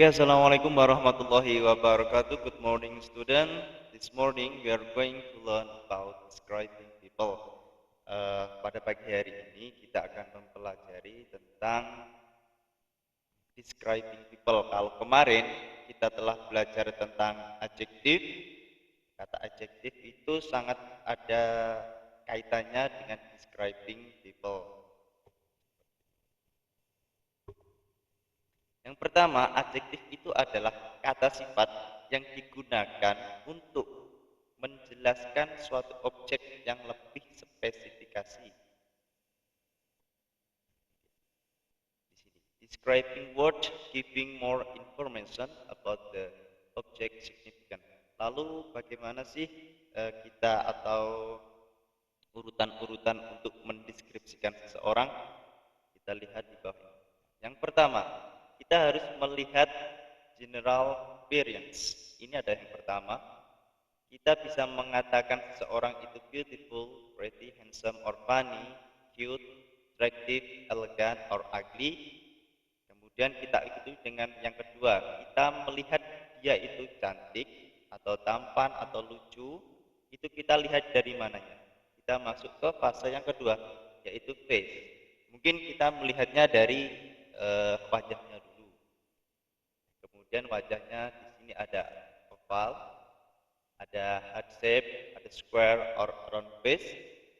Okay, Assalamualaikum warahmatullahi wabarakatuh. Good morning, student. This morning we are going to learn about describing people. Pada pagi hari ini kita akan mempelajari tentang describing people. Kalau kemarin kita telah belajar tentang adjektif, kata adjektif itu sangat ada kaitannya dengan describing people. Yang pertama, adjektif itu adalah kata sifat yang digunakan untuk menjelaskan suatu objek yang lebih spesifikasi. Di sini, describing word giving more information about the object significant. Lalu bagaimana sih kita atau urutan-urutan untuk mendeskripsikan seseorang? Kita lihat di bawah ini. Yang pertama, kita harus melihat general appearance. Ini ada yang pertama. Kita bisa mengatakan seseorang itu beautiful, pretty, handsome, or funny, cute, attractive, elegant, or ugly. Kemudian kita ikuti dengan yang kedua. Kita melihat dia itu cantik, atau tampan, atau lucu. Itu kita lihat dari mananya. Kita masuk ke fase yang kedua, yaitu face. Mungkin kita melihatnya dari wajahnya dulu. Kemudian wajahnya di sini ada oval, ada heart shape, ada square or round face.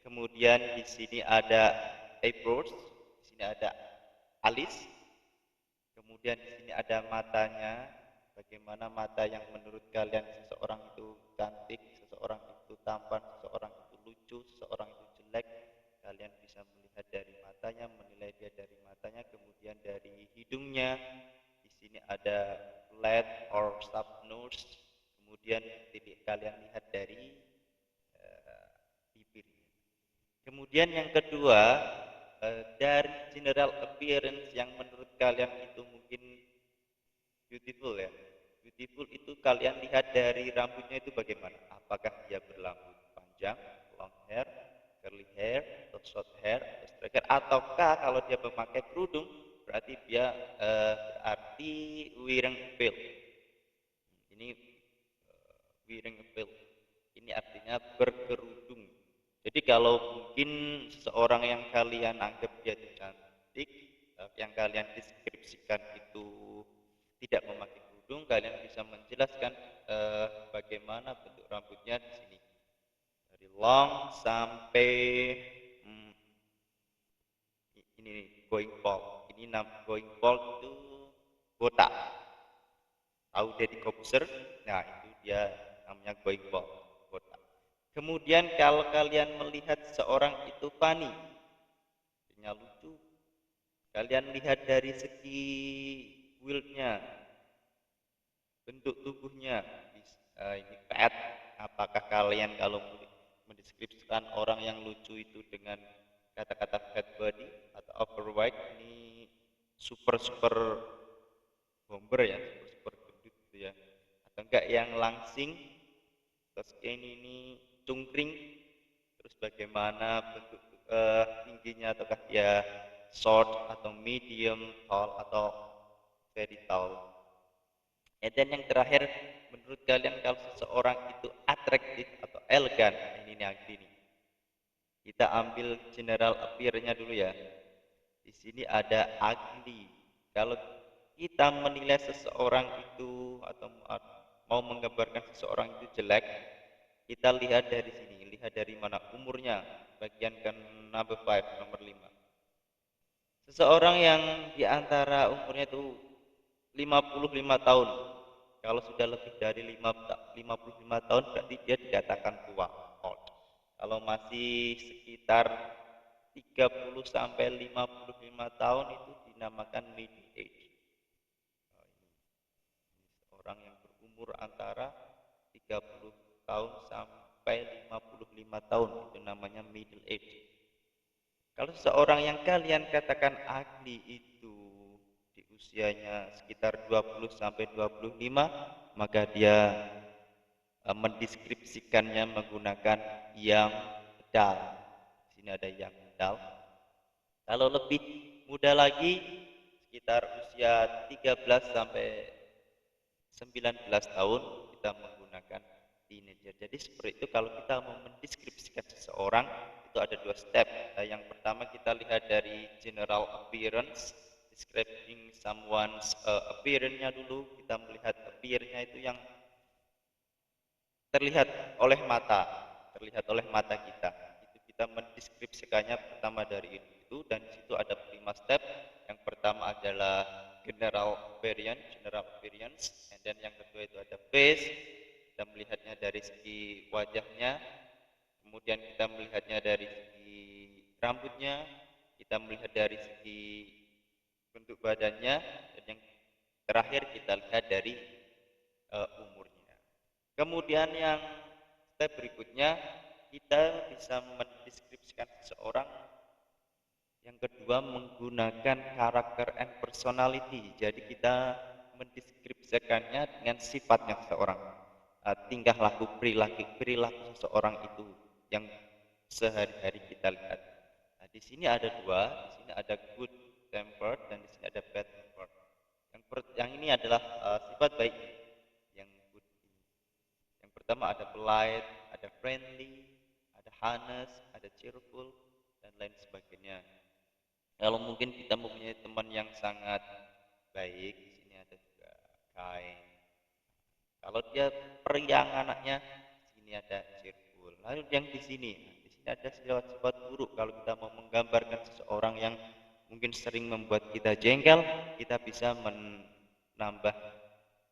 Kemudian di sini ada eyebrows, di sini ada alis. Kemudian di sini ada matanya. Bagaimana mata yang menurut kalian seseorang itu cantik, seseorang itu tampan, seseorang itu lucu, seseorang itu jelek. Kalian bisa melihat dari matanya, menilai dia dari matanya, kemudian dari hidungnya. Di sini ada flat or sub nose. Kemudian kalian lihat dari bibirnya. Kemudian yang kedua, dari general appearance yang menurut kalian itu mungkin beautiful ya. Beautiful itu kalian lihat dari rambutnya itu bagaimana? Apakah dia berambut panjang, long hair, curly hair, atau short hair, atau straight hair, ataukah kalau dia memakai kerudung berarti dia berarti wearing veil. Ini wearing veil. Ini artinya berkerudung. Jadi kalau mungkin seseorang yang kalian anggap dia cantik, yang kalian deskripsikan itu tidak memakai kerudung, kalian bisa menjelaskan bagaimana bentuk rambutnya di sini. Dari long sampai ini going bald. Ini going bald itu botak. Tahu Deddy Corbuzier? Nah, itu dia namanya going bald, botak. Kemudian kalau kalian melihat seorang itu funny, artinya lucu. Kalian lihat dari segi build-nya, bentuk tubuhnya, ini fat. Apakah kalian kalau mendeskripsikan orang yang lucu itu dengan kata-kata fat body atau overweight, ini super bomber ya, super gendut gitu ya, atau enggak yang langsing, terus ini cungkring, terus bagaimana bentuk tingginya, ataukah dia short atau medium, tall atau very tall. Dan yang terakhir, menurut kalian kalau seseorang itu atraktif atau elegan, ini nih. Kita ambil general appearance-nya dulu ya. Di sini ada ugly. Kalau kita menilai seseorang itu atau mau menggambarkan seseorang itu jelek, kita lihat dari sini. Lihat dari mana umurnya. Bagian ke number 5, nomor 5. Seseorang yang di antara umurnya itu 55 tahun. Kalau sudah lebih dari 55 tahun berarti dia dikatakan tua, old. Kalau masih sekitar 30 sampai 55 tahun itu dinamakan middle age. Orang yang berumur antara 30 tahun sampai 55 tahun itu namanya middle age. Kalau seorang yang kalian katakan ugly itu di usianya sekitar 20 sampai 25, maka dia mendeskripsikannya menggunakan yang dull. Di sini ada yang dull. Kalau lebih muda lagi, sekitar usia 13 sampai 19 tahun kita menggunakan teenager. Jadi seperti itu kalau kita mau mendeskripsikan seseorang itu ada dua step. Yang pertama kita lihat dari general appearance, describing someone's appearance-nya dulu. Kita melihat appearance-nya itu yang terlihat oleh mata, terlihat oleh mata kita. Itu kita mendeskripsikannya pertama dari itu dan di situ ada 5 step. Yang pertama adalah general appearance, and then yang kedua itu ada face. Kita melihatnya dari segi wajahnya, kemudian kita melihatnya dari segi rambutnya, kita melihat dari segi bentuk badannya, dan yang terakhir kita lihat dari umurnya. Kemudian yang step berikutnya kita bisa mendeskripsikan seseorang. Yang kedua menggunakan karakter and personality. Jadi kita mendeskripsikannya dengan sifatnya seseorang, tingkah laku, perilaku seseorang itu yang sehari-hari kita lihat. Nah, di sini ada dua, di sini ada good tempered dan di sini ada bad tempered. Yang ini adalah sifat baik yang good. Yang pertama ada polite, ada friendly, ada honest, ada cheerful, dan lain sebagainya. Kalau mungkin kita mempunyai teman yang sangat baik, di sini ada juga kind. Kalau dia periang anaknya, di sini ada cheerful. Lalu yang di sini ada sifat-sifat buruk. Kalau kita mau menggambarkan seseorang yang mungkin sering membuat kita jengkel, kita bisa menambah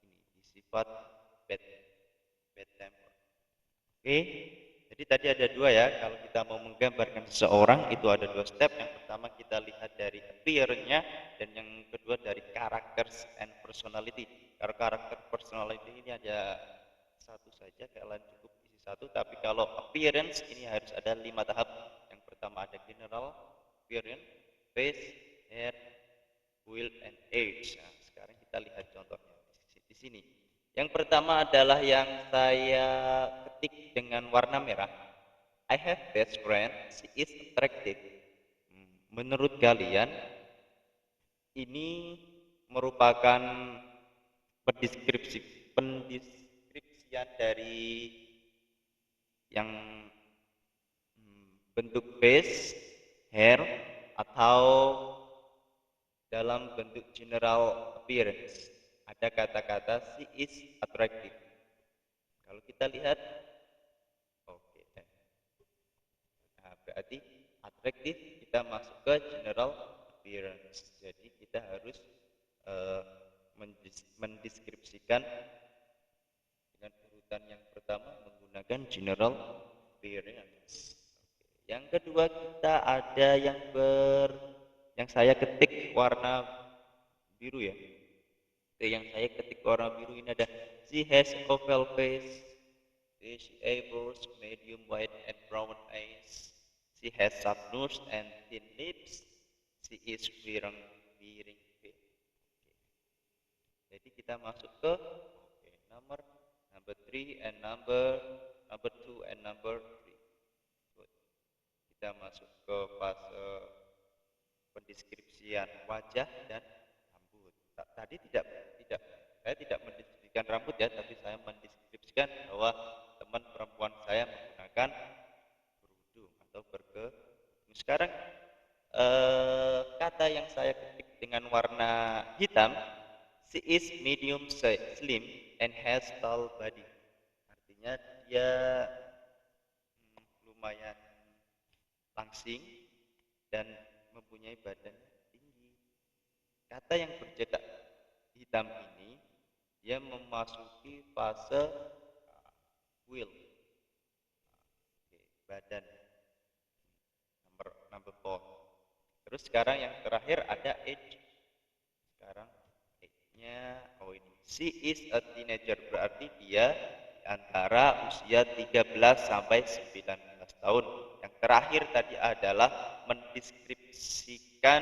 ini di sifat bad, bad temper. Oke, jadi tadi ada dua ya. Kalau kita mau menggambarkan seseorang itu ada dua step. Yang pertama kita lihat dari appearance-nya dan yang kedua dari karakter and personality. Kalau karakter personality ini ada satu saja, kalian cukup isi satu. Tapi kalau appearance ini harus ada 5 tahap. Yang pertama ada general appearance, face, hair, build, and age. Nah, sekarang kita lihat contohnya di sini. Yang pertama adalah yang saya ketik dengan warna merah. I have best friend, she is attractive. Menurut kalian, ini merupakan pendeskripsian dari yang bentuk face, hair, atau dalam bentuk general appearance. Ada kata-kata she is attractive. Kalau kita lihat, oke, nah, berarti attractive kita masuk ke general appearance. Jadi kita harus mendeskripsikan dengan urutan yang pertama menggunakan general appearance. Yang kedua kita ada yang saya ketik warna biru ya. Yang saya ketik warna biru ini ada she has oval face, she eyebrows, medium white and brown eyes, she has sharp nose and thin lips, she is wearing veil. Jadi kita masuk ke number 3 and number 2 and number 3. Kita masuk ke fase pendeskripsian wajah dan rambut. Tadi saya tidak mendeskripsikan rambut ya, tapi saya mendeskripsikan bahwa teman perempuan saya menggunakan kerudung atau berkerudung. Sekarang kata yang saya ketik dengan warna hitam, she is medium slim and has tall body. Artinya dia lumayan langsing dan mempunyai badan tinggi. Kata yang bercetak hitam ini dia memasuki fase will, badan, number 4. Terus sekarang yang terakhir ada age. Sekarang age-nya ini she is a teenager, berarti dia antara usia 13 sampai 19 tahun. Yang terakhir tadi adalah mendeskripsikan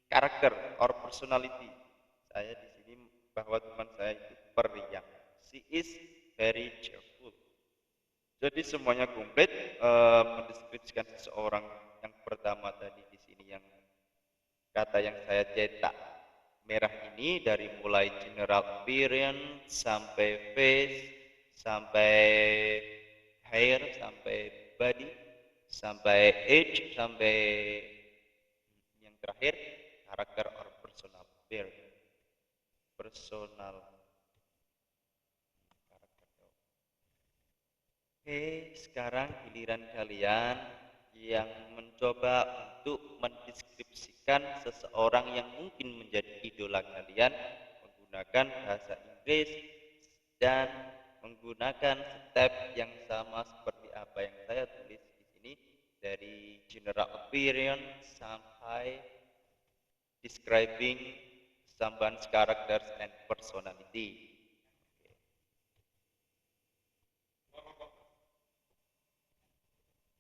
karakter or personality. Saya di sini bahwa teman saya itu periang. She is very cheerful. Jadi semuanya komplit mendeskripsikan seseorang. Yang pertama tadi di sini yang kata yang saya cetak merah ini dari mulai general appearance sampai face, sampai hair, sampai body, sampai age, sampai yang terakhir karakter or personal personal karakter. Oke, sekarang giliran kalian yang mencoba untuk mendeskripsikan seseorang yang mungkin menjadi idola kalian menggunakan bahasa Inggris dan menggunakan step yang sama seperti apa yang saya tulis di sini, dari general appearance sampai describing someone's characters and personality.